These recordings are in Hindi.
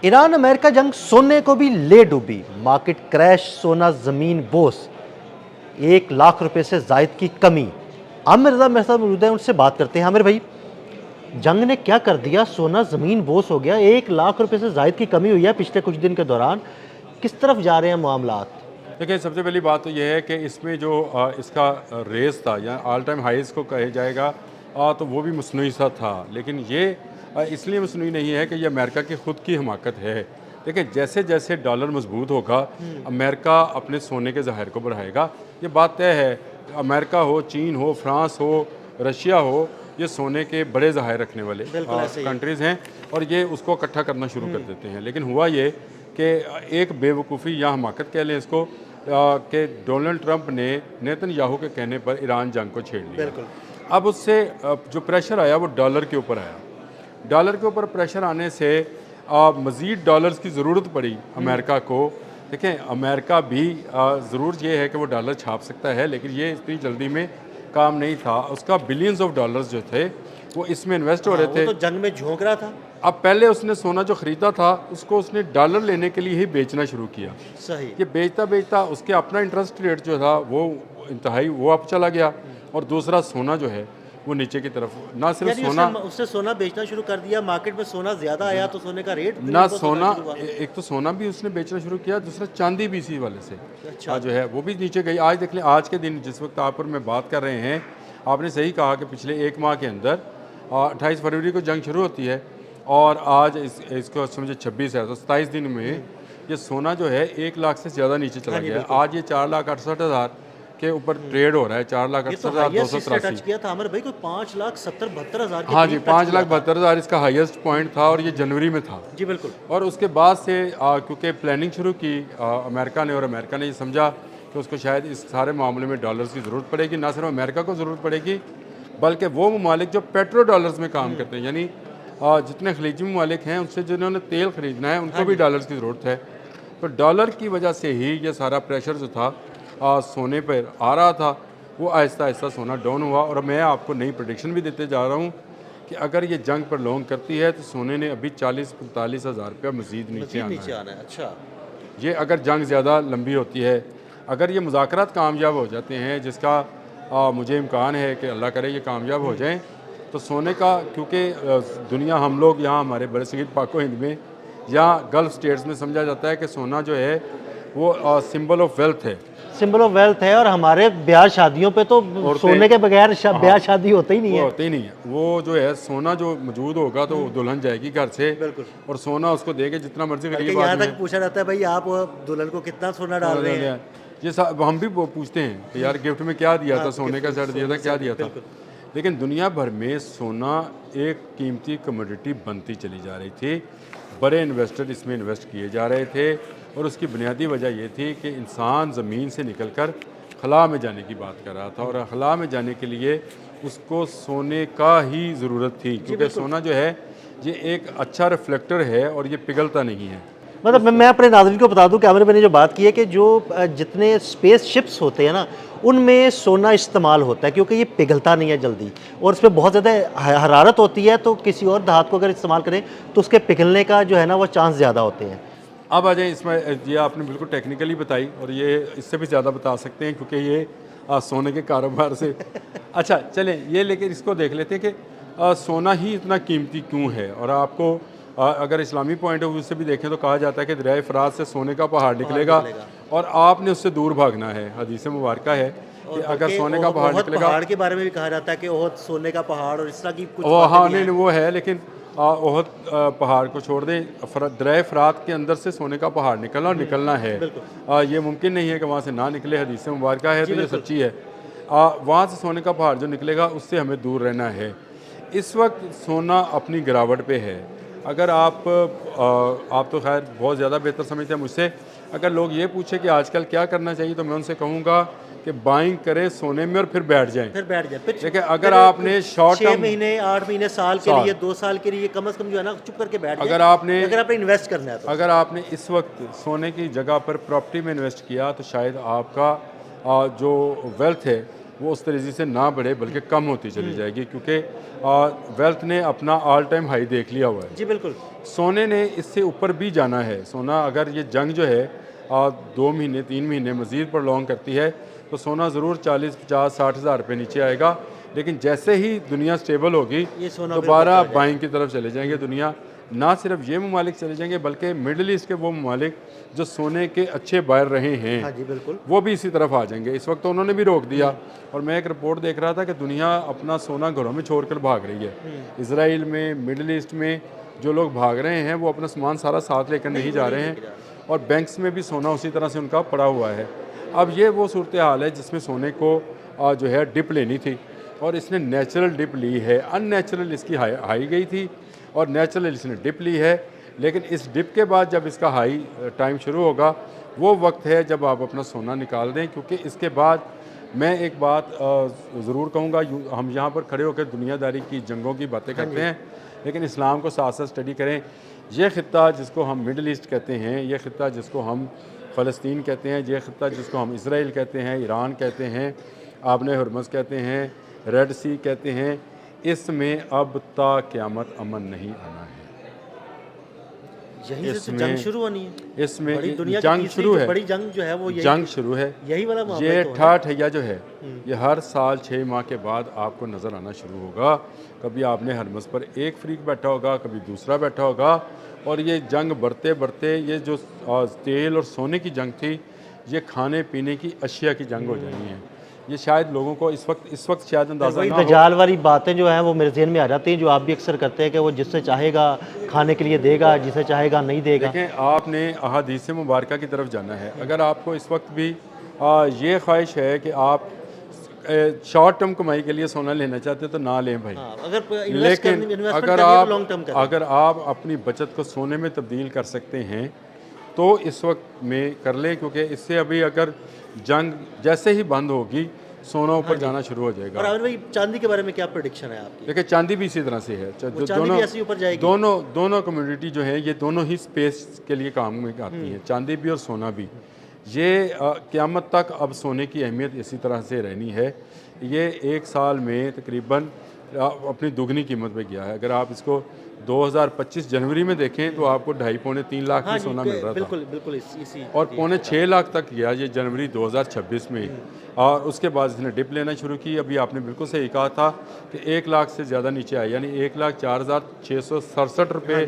ईरान अमेरिका जंग सोने को भी ले डूबी, मार्केट क्रैश, सोना जमीन बोस, 1 लाख रुपए से जायद की कमी। आमिर रजा मेरे साथ मौजूद है, उनसे बात करते हैं। आमिर भाई, जंग ने क्या कर दिया, सोना जमीन बोस हो गया, 1 लाख रुपए से जायद की कमी हुई है पिछले कुछ दिन के दौरान। किस तरफ जा रहे हैं मामलात? देखिए, सबसे पहली बात तो यह है कि इसमें जो इसका रेस था या ऑल टाइम हाईज को कहे जाएगा, तो वो भी मसनूई सा था। लेकिन ये इसलिए मसनूई नहीं है कि ये अमेरिका की ख़ुद की हमाकत है। देखिए, जैसे जैसे डॉलर मजबूत होगा, अमेरिका अपने सोने के ज़ाहिर को बढ़ाएगा। ये बात तय है। अमेरिका हो, चीन हो, फ्रांस हो, रशिया हो, ये सोने के बड़े ज़ाहिर रखने वाले कंट्रीज़ हैं और ये उसको इकट्ठा करना शुरू कर देते हैं। लेकिन हुआ ये कि एक बेवकूफ़ी या हमाकत कह लें इसको, कि डोनाल्ड ट्रंप ने नेतन्याहू के कहने पर ईरान जंग को छेड़ लिया। अब उससे जो प्रेशर आया वो डॉलर के ऊपर आया। डॉलर के ऊपर प्रेशर आने से मज़ीद डॉलर्स की ज़रूरत पड़ी अमेरिका को। देखें, अमेरिका भी ज़रूर ये है कि वो डॉलर छाप सकता है, लेकिन ये इतनी जल्दी में काम नहीं था। उसका बिलियंस ऑफ डॉलर्स जो थे वो इसमें इन्वेस्ट हो रहे थे। वो तो जंग में झोंक रहा था। अब पहले उसने सोना जो ख़रीदा था उसको उसने डॉलर लेने के लिए ही बेचना शुरू किया। सही। ये बेचता बेचता उसके अपना इंटरेस्ट रेट जो था वो इंतहाई वो अप चला गया, और दूसरा सोना जो है वो नीचे की तरफ। ना सिर्फ सोना, उसने सोना बेचना शुरू कर दिया, मार्केट में सोना ज्यादा आया तो सोने का रेट ना सोना, एक तो सोना भी उसने बेचना शुरू किया, दूसरा चांदी भी इसी वाले से अच्छा जो है वो भी नीचे गई। आज देख लें, आज के दिन जिस वक्त आप और मैं बात कर रहे हैं, आपने सही कहा कि पिछले एक माह के अंदर 28 फरवरी को जंग शुरू होती है और आज इसको समझे 26 है, तो 27 दिन में ये सोना जो है 1 लाख से ज़्यादा नीचे चला गया है। आज ये 4,68,000 के ऊपर ट्रेड हो रहा है, 4,68,283 किया था आमिर भाई, कोई 5,70,72,000। हाँ जी, 5,72,000 इसका हाईएस्ट पॉइंट था और ये जनवरी में था जी बिल्कुल। और उसके बाद से क्योंकि प्लानिंग शुरू की अमेरिका ने, और अमेरिका ने ये समझा कि उसको शायद इस सारे मामले में डॉलर्स की ज़रूरत पड़ेगी। ना सिर्फ अमेरिका को ज़रूरत पड़ेगी बल्कि वो ममालिक जो पेट्रो डॉलर्स में काम करते हैं, यानी जितने खलीजी ममालिक हैं उनसे जिन्होंने तेल ख़रीदना है उनको भी डॉलर्स की ज़रूरत है। तो डॉलर की वजह से ही ये सारा प्रेशर जो था सोने पर आ रहा था, वो आहिस्ता आहिस्ता सोना डाउन हुआ। और मैं आपको नई प्रेडिक्शन भी देते जा रहा हूँ कि अगर ये जंग पर लॉन्ग करती है तो सोने ने अभी 40-45 हज़ार रुपया मज़ीद नीचे आना है। अच्छा, ये अगर जंग ज़्यादा लंबी होती है, अगर ये मुज़ाकरात कामयाब हो जाते हैं, जिसका मुझे इम्कान है कि अल्लाह करे ये कामयाब हो जाएं, तो सोने का, क्योंकि दुनिया, हम लोग यहाँ हमारे बड़े सगीर पाको हिंद में या गल्फ़ स्टेट्स में समझा जाता है कि सोना जो है वो सिंबल ऑफ वेल्थ है, सिंबल ऑफ वेल्थ है। और हमारे ब्याह शादियों पे तो सोने के बगैर ब्याह शादी होते ही नहीं है। होते ही नहीं है। वो जो है सोना जो मौजूद होगा तो दुल्हन जाएगी घर से, बिल्कुल, और सोना उसको देके जितना मर्जी गरीब यहाँ तक पूछा जाता है भाई आप दुल्हन को कितना सोना डाल रहे हैं। ये हम भी पूछते हैं कि यार गिफ्ट में क्या दिया था, सोने का सेट दिया था, क्या दिया था। लेकिन दुनिया भर में सोना एक कीमती कमोडिटी बनती चली जा रही थी, बड़े इन्वेस्टर इसमें इन्वेस्ट किए जा रहे थे, और उसकी बुनियादी वजह ये थी कि इंसान ज़मीन से निकलकर खला में जाने की बात कर रहा था, और खला में जाने के लिए उसको सोने का ही ज़रूरत थी, क्योंकि सोना जो है ये एक अच्छा रिफ्लेक्टर है और ये पिघलता नहीं है। मतलब मैं अपने नाज़रीन को बता दूं कि आमिर भाई ने जो बात की है कि जो जितने स्पेस शिप्स होते हैं ना, उनमें सोना इस्तेमाल होता है क्योंकि ये पिघलता नहीं है जल्दी, और इस पर बहुत ज़्यादा हरारत होती है, तो किसी और धातु को अगर इस्तेमाल करें तो उसके पिघलने का जो है ना वो चांस ज़्यादा होते हैं। अब आ जाए इसमें, ये आपने बिल्कुल टेक्निकली बताई, और ये इससे भी ज़्यादा बता सकते हैं क्योंकि ये सोने के कारोबार से अच्छा चलें, ये लेकिन इसको देख लेते हैं कि सोना ही इतना कीमती क्यों है। और आपको अगर इस्लामी पॉइंट ऑफ व्यू से भी देखें तो कहा जाता है कि दरिया फ़रात से सोने का पहाड़ निकलेगा और आपने उससे दूर भागना है। हदीस मुबारक है कि अगर सोने का पहाड़ निकलेगा, पहाड़ के बारे में भी कहा जाता है कि ओहद सोने का पहाड़ और इस तरह की कुछ हाँ नहीं वो है, लेकिन ओहद पहाड़ को छोड़ दें, दरिया फ़रात के अंदर से सोने का पहाड़ निकलना है। ये मुमकिन नहीं है कि वहाँ से ना निकले, हदीस मुबारक है तो ये सच्ची है। वहाँ से सोने का पहाड़ जो निकलेगा उससे हमें दूर रहना है। इस वक्त सोना अपनी गिरावट पे है। अगर आप तो खैर बहुत ज़्यादा बेहतर समझते हैं मुझसे, अगर लोग ये पूछे कि आजकल क्या करना चाहिए तो मैं उनसे कहूँगा कि बाइंग करें सोने में और फिर बैठ जाएं। देखिए, अगर आपने शॉर्ट टर्म 6 महीने 8 महीने साल के लिए 2 साल के लिए कम से कम जो है ना चुप करके बैठ जाएं। अगर आपने इन्वेस्ट करना है तो अगर आपने इस वक्त सोने की जगह पर प्रॉपर्टी में इन्वेस्ट किया तो शायद आपका जो वेल्थ है वो उस तेज़ी से ना बढ़े बल्कि कम होती चली जाएगी, क्योंकि वेल्थ ने अपना ऑल टाइम हाई देख लिया हुआ है। जी बिल्कुल। सोने ने इससे ऊपर भी जाना है। सोना अगर ये जंग जो है 2 महीने 3 महीने मज़ीद प्रॉन्ग करती है तो सोना ज़रूर 40 50 60 हज़ार रुपये नीचे आएगा, लेकिन जैसे ही दुनिया स्टेबल होगी ये सोना दोबारा बाइंग की तरफ चले जाएंगे दुनिया। ना सिर्फ ये ममालिक चले जाएंगे बल्कि मिडल ईस्ट के वो ममालिक जो सोने के अच्छे बायर रहे हैं, हाँ जी बिल्कुल, वो भी इसी तरफ आ जाएंगे। इस वक्त तो उन्होंने भी रोक दिया, और मैं एक रिपोर्ट देख रहा था कि दुनिया अपना सोना घरों में छोड़कर भाग रही है। इसराइल में, मिडल ईस्ट में जो लोग भाग रहे हैं वो अपना सामान सारा साथ लेकर नहीं जा रहे हैं, और बैंक्स में भी सोना उसी तरह से उनका पड़ा हुआ है। अब ये वो सूरत हाल है जिसमें सोने को जो है डिप लेनी थी, और इसने नेचुरल डिप ली है। अननेचुरल इसकी हाई गई थी और नेचुरल इसने डिप ली है, लेकिन इस डिप के बाद जब इसका हाई टाइम शुरू होगा वो वक्त है जब आप अपना सोना निकाल दें, क्योंकि इसके बाद मैं एक बात ज़रूर कहूँगा। हम यहाँ पर खड़े होकर दुनियादारी की जंगों की बातें करते हैं, लेकिन इस्लाम को साथ साथ स्टडी करें। ये ख़ित्ता जिसको हम मिडल ईस्ट कहते हैं, ये ख़ित्ता जिसको हम फ़लस्तीन कहते हैं, ये ख़ित्ता जिसको हम इसराइल कहते हैं, ईरान कहते हैं, आबने हुरमज़ कहते हैं, रेड सी कहते हैं, इसमें अब ता क़यामत अमन नहीं आना है। यही से तो जंग शुरू होनी है। इसमें बड़ी दुनिया की जंग तीसरी शुरू है, बड़ी जंग जो है वो जंग शुरू है। यही वाला मामला ये तो है। ठाठ हैया जो है ये हर साल 6 माह के बाद आपको नज़र आना शुरू होगा। कभी आपने हरमज़ पर एक फ्रीक बैठा होगा, कभी दूसरा बैठा होगा, और ये जंग बढ़ते बढ़ते ये जो तेल और सोने की जंग थी, ये खाने पीने की अशिया की जंग हो जानी है। ये शायद लोगों को इस वक्त शायद अंदाज़ा वही ना हो। दज्जाल वाली बातें जो हैं वो मेरे ज़हन में आ जाती हैं, जो आप भी अक्सर करते हैं कि वो जिससे चाहेगा खाने के लिए देगा, जिसे चाहेगा नहीं देगा। देखें, आपने अहादीस मुबारका की तरफ जाना है। अगर आपको इस वक्त भी ये ख्वाहिश है कि आप शॉर्ट टर्म कमाई के लिए सोना लेना चाहते हो तो ना लें भाई। हाँ, अगर लेकिन अगर आप अपनी बचत को सोने में तब्दील कर सकते हैं तो इस वक्त में कर लें, क्योंकि इससे अभी अगर जंग जैसे ही बंद होगी सोना ऊपर जाना शुरू हो जाएगा। और भाई चांदी के बारे में क्या प्रेडिक्शन है आपकी? देखिए, चांदी भी इसी तरह से है। चांदी भी ऐसे ऊपर जाएगी। दोनों कम्युनिटी जो है ये दोनों ही स्पेस के लिए काम में आती हैं, चांदी भी और सोना भी। ये क़यामत तक अब सोने की अहमियत इसी तरह से रहनी है। ये 1 साल में तकरीबन अपनी दुगनी कीमत पे गया है। अगर आप इसको 2025 जनवरी में देखें तो आपको 2.5-3 लाख में सोना मिल रहा था, बिल्कुल इसी और 4.5 लाख तक गया ये जनवरी 2026 में। और उसके बाद इसने डिप लेना शुरू की। अभी आपने बिल्कुल सही कहा था कि 1 लाख से ज़्यादा नीचे आया, यानी 1,04,667 रुपये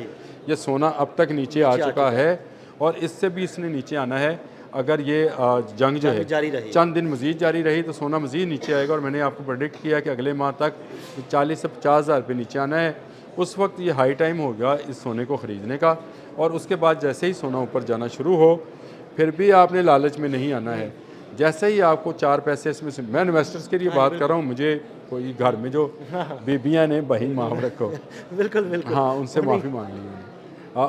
ये सोना अब तक नीचे आ चुका है, और इससे भी इसने नीचे आना है। अगर ये जंग जो है चंद दिन मज़ीद जारी रही तो सोना मज़ीद नीचे आएगा, और मैंने आपको प्रेडिक्ट किया कि अगले माह तक 40 से 50 हज़ार रुपये नीचे आना है। उस वक्त ये हाई टाइम होगा इस सोने को ख़रीदने का, और उसके बाद जैसे ही सोना ऊपर जाना शुरू हो फिर भी आपने लालच में नहीं आना है। जैसे ही आपको 4 पैसे इसमें से, मैं इन्वेस्टर्स के लिए बात कर रहा हूँ, मुझे कोई घर में जो बीबियाँ ने बही माफ़ रखो बिल्कुल हाँ, उनसे माफ़ी मांग ली मैंने,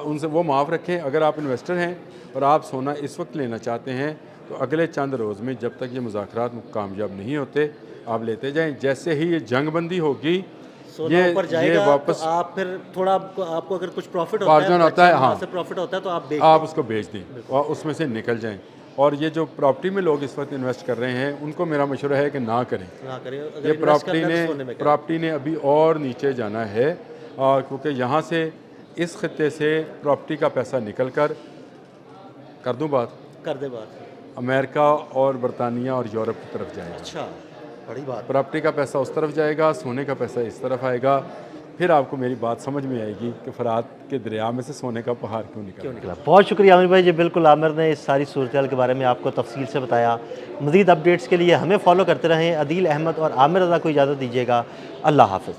उनसे वो माफ़ रखें। अगर आप इन्वेस्टर हैं और आप सोना इस वक्त लेना चाहते हैं तो अगले चंद रोज़ में, जब तक ये मुज़ाकरात कामयाब नहीं होते, आप लेते जाएं। जैसे ही ये जंग बंदी होगी सोना ऊपर जाएगा, वापस तो आप फिर थोड़ा आपको अगर कुछ प्रॉफिट होता है, हाँ, प्रॉफिट होता है तो आप उसको बेच दें और उसमें से निकल जाएं। और ये जो प्रॉपर्टी में लोग इस वक्त इन्वेस्ट कर रहे हैं उनको मेरा मशवरा है कि ना करें। ये प्रॉपर्टी ने अभी और नीचे जाना है, क्योंकि यहाँ से इस खत्ते से प्रॉपर्टी का पैसा निकल कर कर दे बात अमेरिका और बरतानिया और यूरोप की तरफ जाएगा। अच्छा, बड़ी बात। प्रॉपर्टी का पैसा उस तरफ जाएगा, सोने का पैसा इस तरफ आएगा। फिर आपको मेरी बात समझ में आएगी कि फरात के दरिया में से सोने का पहाड़ क्यों निकला। बहुत शुक्रिया आमिर भाई जी, बिल्कुल आमिर ने इस सारी सूरत के बारे में आपको तफसील से बताया। मज़ीद अपडेट्स के लिए हमें फॉलो करते रहें। अदील अहमद और आमिर रज़ा को इजाज़त दीजिएगा। अल्लाह हाफ़िज़।